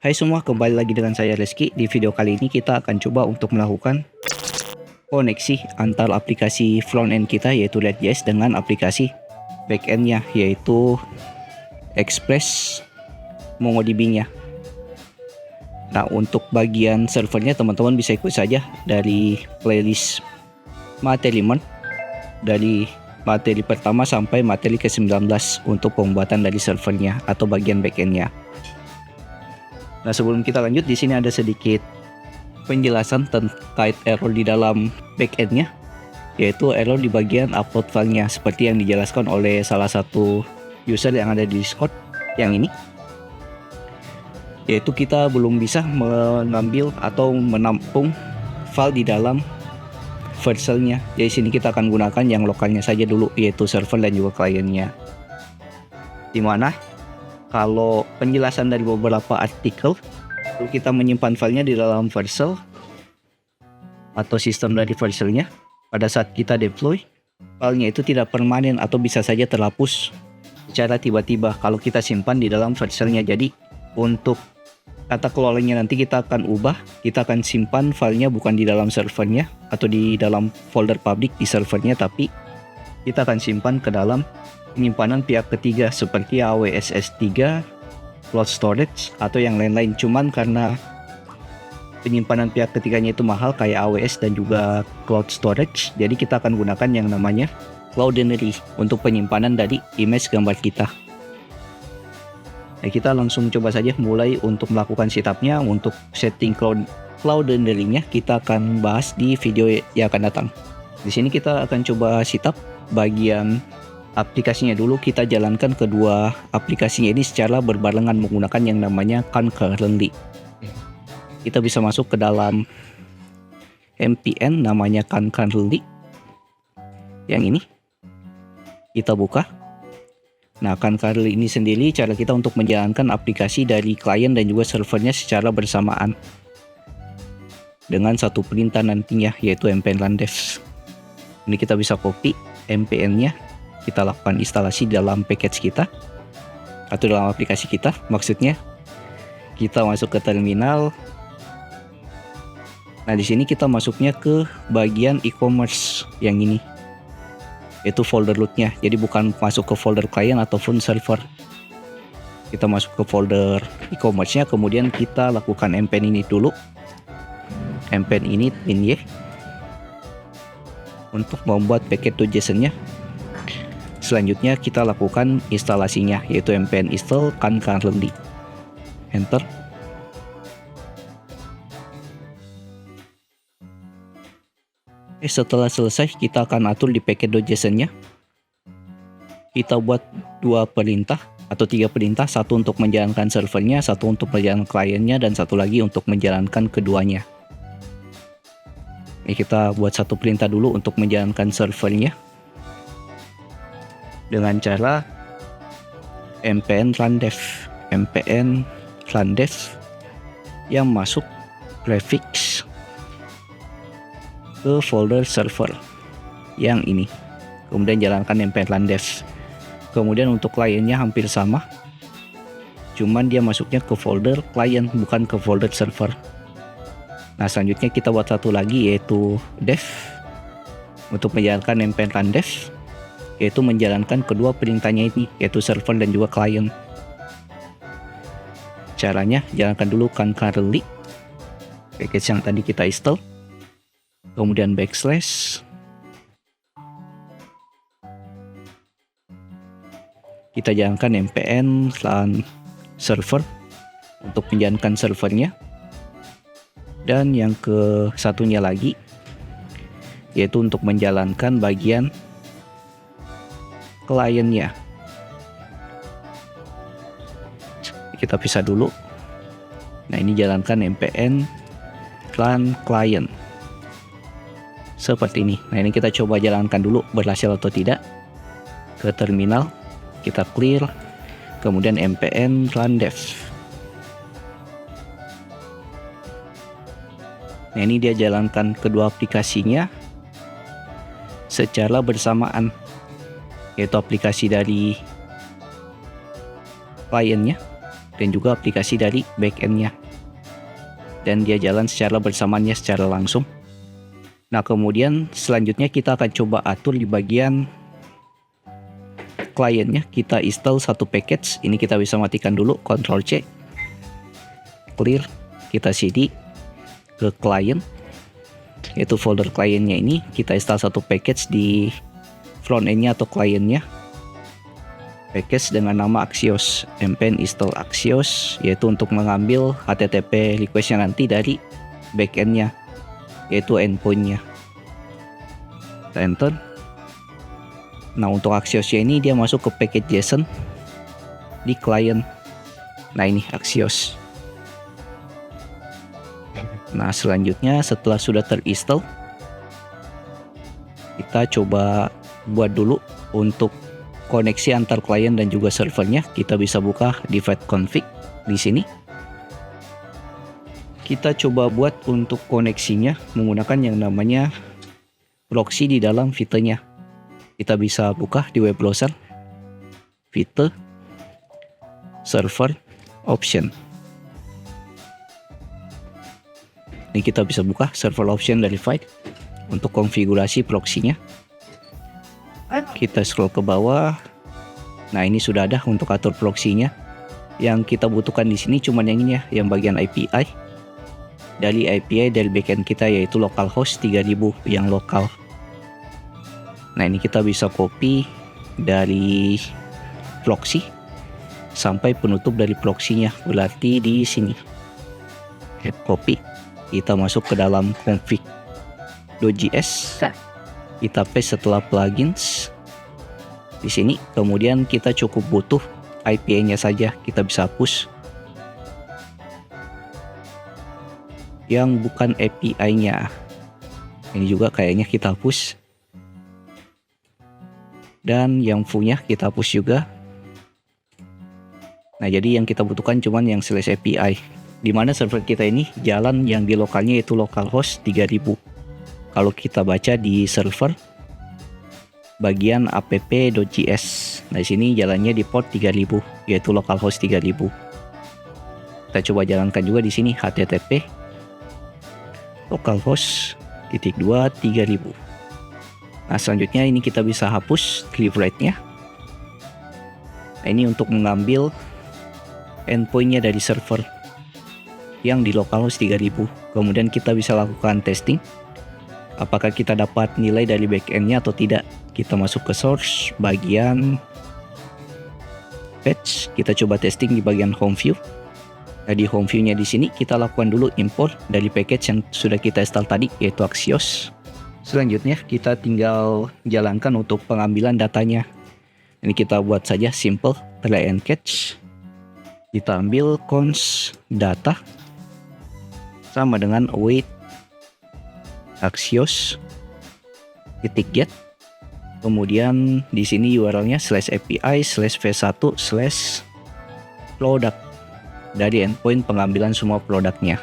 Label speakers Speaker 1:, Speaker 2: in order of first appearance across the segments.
Speaker 1: Hai semua, kembali lagi dengan saya Reski. Di video kali ini kita akan coba untuk melakukan koneksi antar aplikasi front-end kita yaitu React.js dengan aplikasi back-end-nya yaitu Express MongoDB-nya. Nah, untuk bagian servernya teman-teman bisa ikut saja dari playlist materi dari materi pertama sampai materi ke-19 untuk pembuatan dari servernya atau bagian back-end-nya. Nah, sebelum kita lanjut, di sini ada sedikit penjelasan terkait error di dalam backend-nya, yaitu error di bagian upload filenya seperti yang dijelaskan oleh salah satu user yang ada di Discord yang ini, yaitu kita belum bisa mengambil atau menampung file di dalam verselnya. Jadi sini kita akan gunakan yang lokalnya saja dulu, yaitu server dan juga kliennya. Dimana kalau penjelasan dari beberapa artikel, kita menyimpan filenya di dalam Vercel atau sistem dari Vercelnya. Pada saat kita deploy, filenya itu tidak permanen atau bisa saja terhapus secara tiba-tiba kalau kita simpan di dalam Vercelnya. Jadi untuk tata kelolanya nanti kita akan ubah, kita akan simpan filenya bukan di dalam servernya atau di dalam folder public di servernya, tapi kita akan simpan ke dalam penyimpanan pihak ketiga seperti AWS S3, Cloud Storage atau yang lain-lain. Cuman karena penyimpanan pihak ketiganya itu mahal kayak AWS dan juga Cloud Storage, jadi kita akan gunakan yang namanya Cloudinary untuk penyimpanan dari image gambar kita. Nah, kita langsung coba saja mulai untuk melakukan setupnya. Untuk setting Cloudinary-nya kita akan bahas di video yang akan datang. Di sini kita akan coba setup bagian aplikasinya dulu. Kita jalankan kedua aplikasinya ini secara berbarengan menggunakan yang namanya concurrently. Kita bisa masuk ke dalam npm namanya concurrently yang ini, kita buka. Nah, concurrently ini sendiri cara kita untuk menjalankan aplikasi dari klien dan juga servernya secara bersamaan dengan satu perintah nantinya, yaitu npm run dev. Ini kita bisa copy npm-nya, kita lakukan instalasi dalam package kita atau dalam aplikasi kita. Maksudnya kita masuk ke terminal. Nah, di sini kita masuknya ke bagian e-commerce yang ini, yaitu folder root-nya. Jadi bukan masuk ke folder client ataupun server. Kita masuk ke folder e-commerce-nya, kemudian kita lakukan npm init dulu. npm init -y untuk membuat package.json-nya. Selanjutnya kita lakukan instalasinya, yaitu npm install concurrently. Enter. Setelah selesai, kita akan atur di package.json-nya. Kita buat 2 perintah atau 3 perintah, satu untuk menjalankan servernya, satu untuk menjalankan kliennya, dan satu lagi untuk menjalankan keduanya. Kita buat satu perintah dulu untuk menjalankan servernya dengan cara npm run dev yang masuk prefix ke folder server yang ini, kemudian jalankan npm run dev. Kemudian untuk kliennya hampir sama, cuman dia masuknya ke folder client bukan ke folder server. Nah, selanjutnya kita buat satu lagi, yaitu dev untuk menjalankan npm run dev, yaitu menjalankan kedua perintahnya ini, yaitu server dan juga client. Caranya, jalankan dulu concurrently package yang tadi kita install, kemudian backslash, kita jalankan npm run server untuk menjalankan servernya, dan yang ke satunya lagi yaitu untuk menjalankan bagian kliennya. Kita pisah dulu. Nah, ini jalankan npm run client seperti ini. Nah, ini kita coba jalankan dulu berhasil atau tidak. Ke terminal, kita clear, kemudian npm run dev. Nah, ini dia jalankan kedua aplikasinya secara bersamaan, yaitu aplikasi dari kliennya dan juga aplikasi dari backend-nya. Dan dia jalan secara bersamaan secara langsung. Nah, kemudian selanjutnya kita akan coba atur di bagian kliennya. Kita install satu package. Ini kita bisa matikan dulu, Ctrl C, clear, kita cd ke client, yaitu folder kliennya ini. Kita install satu package di front end-nya atau kliennya, package dengan nama Axios, npm install Axios, yaitu untuk mengambil HTTP request-nya nanti dari backend-nya, yaitu endpoint-nya. Kita enter. Nah, untuk Axios ini dia masuk ke package JSON di client. Nah, ini Axios. Nah, selanjutnya setelah sudah terinstall, kita coba buat dulu untuk koneksi antar klien dan juga servernya. Kita bisa buka divide config di sini. Kita coba buat untuk koneksinya menggunakan yang namanya proxy di dalam Vite-nya. Kita bisa buka di web browser, Vite, server, option. Ini kita bisa buka server option dari Vite untuk konfigurasi proxy-nya. Kita scroll ke bawah. Nah, ini sudah ada untuk atur proxy-nya. Yang kita butuhkan di sini cuma yang ini ya, yang bagian API. Dari API dari backend kita, yaitu localhost 3000 yang lokal. Nah, ini kita bisa copy dari proxy sampai penutup dari proxy-nya. Berarti di sini. Copy. Kita masuk ke dalam config.js. Kita paste setelah plugins di sini. Kemudian kita cukup butuh API-nya saja. Kita bisa hapus yang bukan API-nya. Ini juga kayaknya kita hapus. Dan yang full-nya kita hapus juga. Nah, jadi yang kita butuhkan cuman yang /API, di mana server kita ini jalan yang di lokalnya yaitu localhost 3000. Kalau kita baca di server bagian app.js, nah di sini jalannya di port 3000 yaitu localhost 3000. Kita coba jalankan juga di sini http localhost 2.3000. Nah, selanjutnya ini kita bisa hapus clip rate-nya. Nah, ini untuk mengambil endpoint-nya dari server yang di localhost 3000. Kemudian kita bisa lakukan testing apakah kita dapat nilai dari backend-nya atau tidak. Kita masuk ke source bagian patch, kita coba testing di bagian home view. Nah, di home view-nya di sini kita lakukan dulu import dari package yang sudah kita install tadi, yaitu Axios. Selanjutnya kita tinggal jalankan untuk pengambilan datanya. Ini kita buat saja simple try and catch. Kita ambil const data sama dengan await Axios titik get. Kemudian di sini URL-nya /API/v1/product dari endpoint pengambilan semua produknya.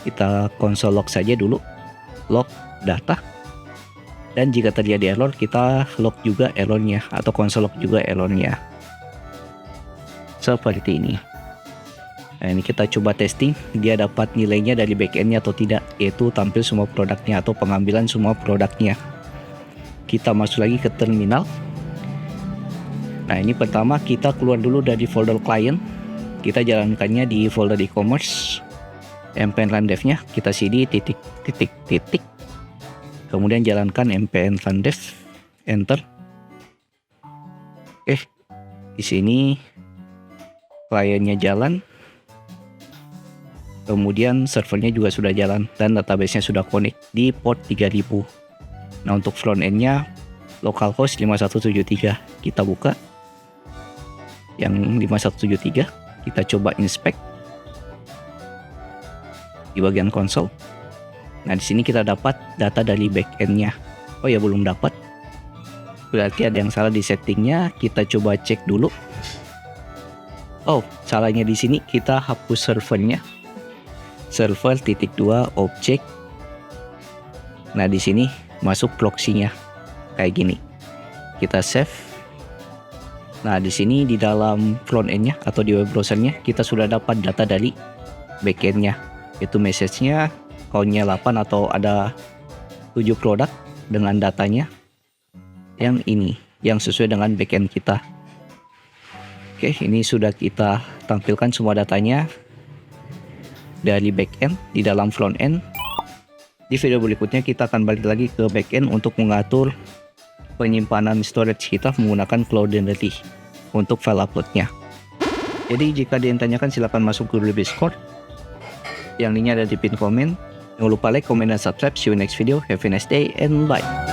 Speaker 1: Kita console log saja dulu, log data. Dan jika terjadi error, kita log juga errornya atau console log juga errornya. Seperti ini. Nah, ini kita coba testing dia dapat nilainya dari backend-nya atau tidak, yaitu tampil semua produknya atau pengambilan semua produknya. Kita masuk lagi ke terminal. Nah, ini pertama kita keluar dulu dari folder client. Kita jalankannya di folder e-commerce. npm run dev-nya kita cd titik. Kemudian jalankan npm run dev, enter. Di sini kliennya jalan. Kemudian servernya juga sudah jalan dan database-nya sudah connect di port 3000. Nah, untuk front end-nya localhost 5173. Kita buka yang 5173. Kita coba inspect di bagian konsol. Nah, di sini kita dapat data dari backend-nya. Oh ya, belum dapat. Berarti ada yang salah di settingnya. Kita coba cek dulu. Oh, salahnya di sini kita hapus servernya. Server.2 object. Nah, di sini masuk proxy-nya kayak gini. Kita save. Nah, di sini di dalam front end-nya atau di web browser-nya kita sudah dapat data dari backend-nya. Itu message-nya, count-nya 8 atau ada 7 produk dengan datanya yang ini, yang sesuai dengan backend kita. Oke, ini sudah kita tampilkan semua datanya dari backend di dalam front end. Di video berikutnya kita akan balik lagi ke backend untuk mengatur penyimpanan storage kita menggunakan Cloudinary untuk file uploadnya. Jadi jika ada yang tanyakan silahkan masuk ke grup Discord yang linknya ada di pin komen. Jangan lupa like, comment, dan subscribe. See you next video. Have a nice day and bye.